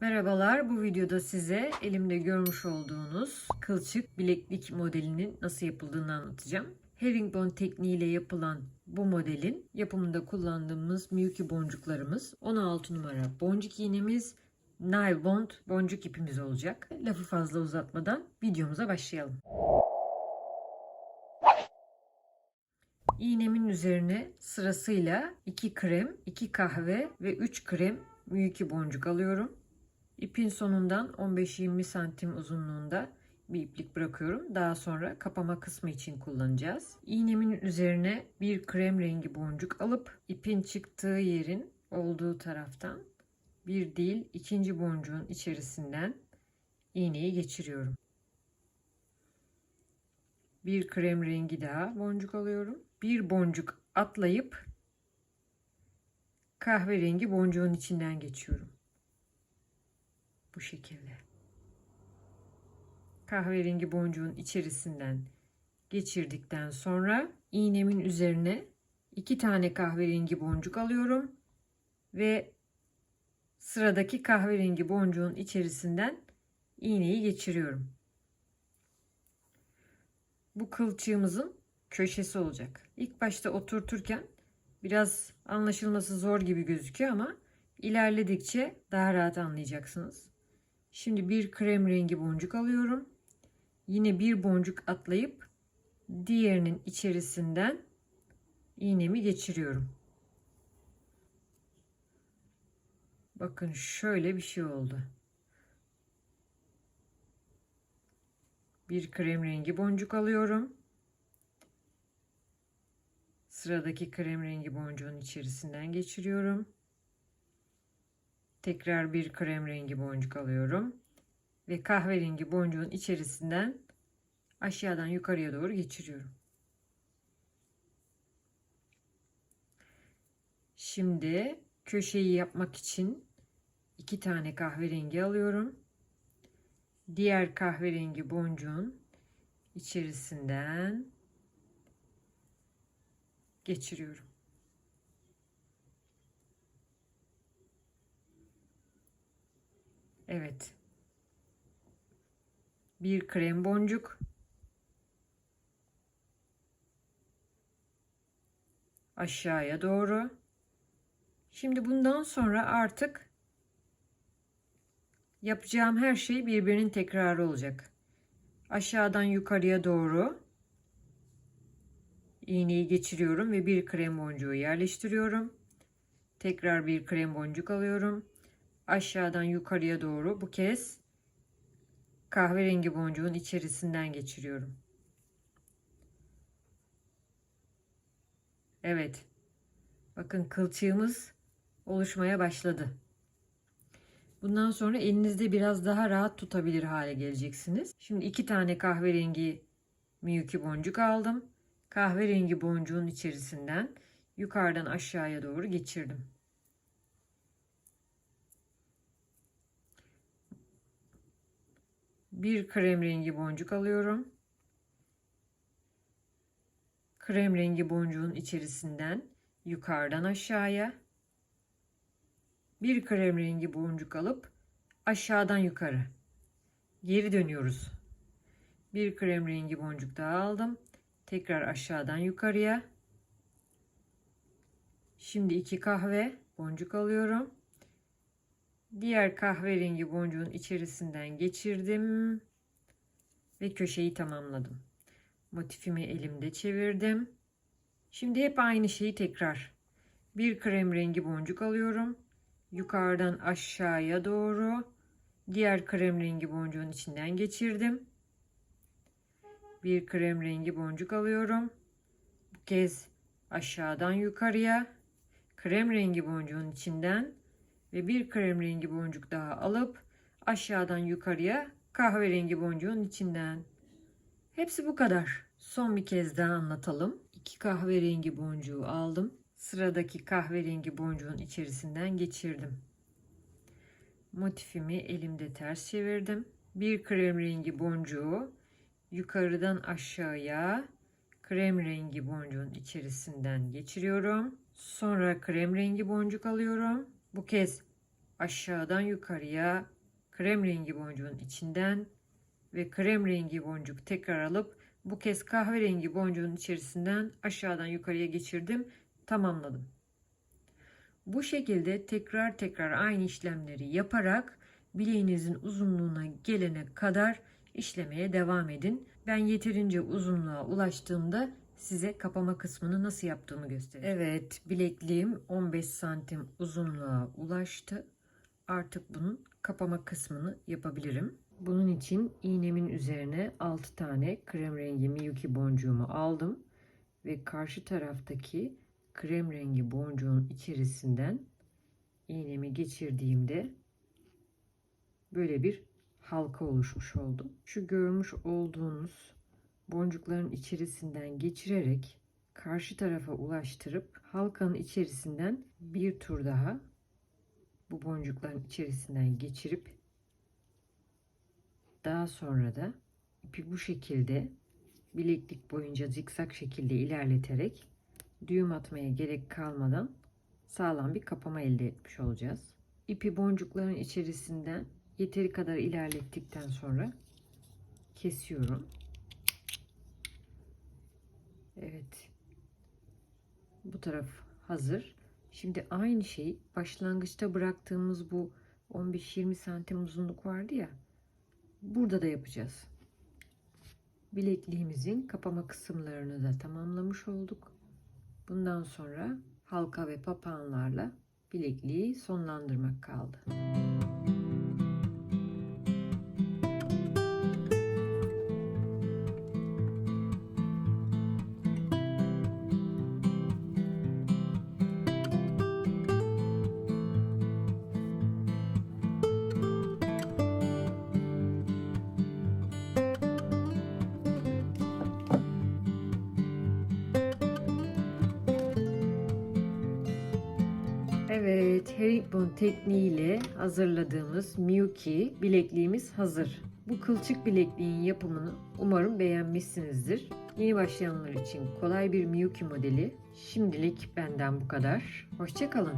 Merhabalar, bu videoda size elimde görmüş olduğunuz kılçık bileklik modelinin nasıl yapıldığını anlatacağım. Herringbone tekniğiyle yapılan bu modelin yapımında kullandığımız Miyuki boncuklarımız 16 numara boncuk iğnemiz, Nail Bond boncuk ipimiz olacak. Lafı fazla uzatmadan videomuza başlayalım. İğnemin üzerine sırasıyla 2 krem, 2 kahve ve 3 krem Miyuki boncuk alıyorum. İpin sonundan 15-20 santim uzunluğunda bir iplik bırakıyorum. Daha sonra kapama kısmı için kullanacağız. İğnemin üzerine bir krem rengi boncuk alıp ipin çıktığı yerin olduğu taraftan bir değil ikinci boncuğun içerisinden iğneyi geçiriyorum. Bir krem rengi daha boncuk alıyorum. Bir boncuk atlayıp kahverengi boncuğun içinden geçiyorum. Bu şekilde. Kahverengi boncuğun içerisinden geçirdikten sonra iğnemin üzerine 2 tane kahverengi boncuk alıyorum ve sıradaki kahverengi boncuğun içerisinden iğneyi geçiriyorum. Bu kılçığımızın köşesi olacak. İlk başta oturturken biraz anlaşılması zor gibi gözüküyor ama ilerledikçe daha rahat anlayacaksınız. Şimdi bir krem rengi boncuk alıyorum. Yine bir boncuk atlayıp diğerinin içerisinden iğnemi geçiriyorum. Bakın şöyle bir şey oldu. Bir krem rengi boncuk alıyorum. Sıradaki krem rengi boncuğun içerisinden geçiriyorum. Tekrar bir krem rengi boncuk alıyorum ve kahverengi boncuğun içerisinden aşağıdan yukarıya doğru geçiriyorum. Şimdi köşeyi yapmak için 2 tane kahverengi alıyorum. Diğer kahverengi boncuğun içerisinden geçiriyorum. Evet. Bir krem boncuk. Aşağıya doğru. Şimdi bundan sonra artık yapacağım her şey birbirinin tekrarı olacak. Aşağıdan yukarıya doğru iğneyi geçiriyorum ve bir krem boncuğu yerleştiriyorum. Tekrar bir krem boncuk alıyorum. Aşağıdan yukarıya doğru bu kez kahverengi boncuğun içerisinden geçiriyorum. Evet. Bakın kılçığımız oluşmaya başladı. Bundan sonra elinizde biraz daha rahat tutabilir hale geleceksiniz. Şimdi 2 tane kahverengi Miyuki boncuk aldım. Kahverengi boncuğun içerisinden yukarıdan aşağıya doğru geçirdim. Bir krem rengi boncuk alıyorum. Krem rengi boncuğun içerisinden yukarıdan aşağıya bir krem rengi boncuk alıp aşağıdan yukarı geri dönüyoruz. Bir krem rengi boncuk daha aldım. Tekrar aşağıdan yukarıya. Şimdi 2 kahve boncuk alıyorum. Diğer kahverengi boncuğun içerisinden geçirdim ve köşeyi tamamladım. Motifimi elimde çevirdim. Şimdi hep aynı şeyi tekrar. Bir krem rengi boncuk alıyorum. Yukarıdan aşağıya doğru diğer krem rengi boncuğun içinden geçirdim. Bir krem rengi boncuk alıyorum. Bu kez aşağıdan yukarıya krem rengi boncuğun içinden ve bir krem rengi boncuk daha alıp aşağıdan yukarıya kahverengi boncuğun içinden. Hepsi bu kadar. Son bir kez daha anlatalım. 2 kahverengi boncuğu aldım. Sıradaki kahverengi boncuğun içerisinden geçirdim. Motifimi elimde ters çevirdim. Bir krem rengi boncuğu yukarıdan aşağıya krem rengi boncuğun içerisinden geçiriyorum. Sonra krem rengi boncuk alıyorum. Bu kez aşağıdan yukarıya krem rengi boncuğun içinden ve krem rengi boncuk tekrar alıp bu kez kahverengi boncuğun içerisinden aşağıdan yukarıya geçirdim, tamamladım. Bu şekilde tekrar tekrar aynı işlemleri yaparak bileğinizin uzunluğuna gelene kadar işlemeye devam edin. Ben yeterince uzunluğa ulaştığımda size kapama kısmını nasıl yaptığımı göstereceğim. Evet, bilekliğim 15 santim uzunluğa ulaştı. Artık bunun kapama kısmını yapabilirim. Bunun için iğnemin üzerine 6 tane krem rengi Miyuki boncuğumu aldım ve karşı taraftaki krem rengi boncuğun içerisinden iğnemi geçirdiğimde böyle bir halka oluşmuş oldu. Şu görmüş olduğunuz boncukların içerisinden geçirerek karşı tarafa ulaştırıp halkanın içerisinden bir tur daha bu boncukların içerisinden geçirip daha sonra da ipi bu şekilde bileklik boyunca zikzak şekilde ilerleterek düğüm atmaya gerek kalmadan sağlam bir kapama elde etmiş olacağız. İpi boncukların içerisinden yeteri kadar ilerlettikten sonra kesiyorum. Evet. Bu taraf hazır. Şimdi aynı şey başlangıçta bıraktığımız bu 15-20 santim uzunluk vardı ya. Burada da yapacağız. Bilekliğimizin kapama kısımlarını da tamamlamış olduk. Bundan sonra halka ve papağanlarla bilekliği sonlandırmak kaldı. Evet, herringbone tekniğiyle hazırladığımız Miyuki bilekliğimiz hazır. Bu kılçık bilekliğin yapımını umarım beğenmişsinizdir. Yeni başlayanlar için kolay bir Miyuki modeli. Şimdilik benden bu kadar. Hoşça kalın.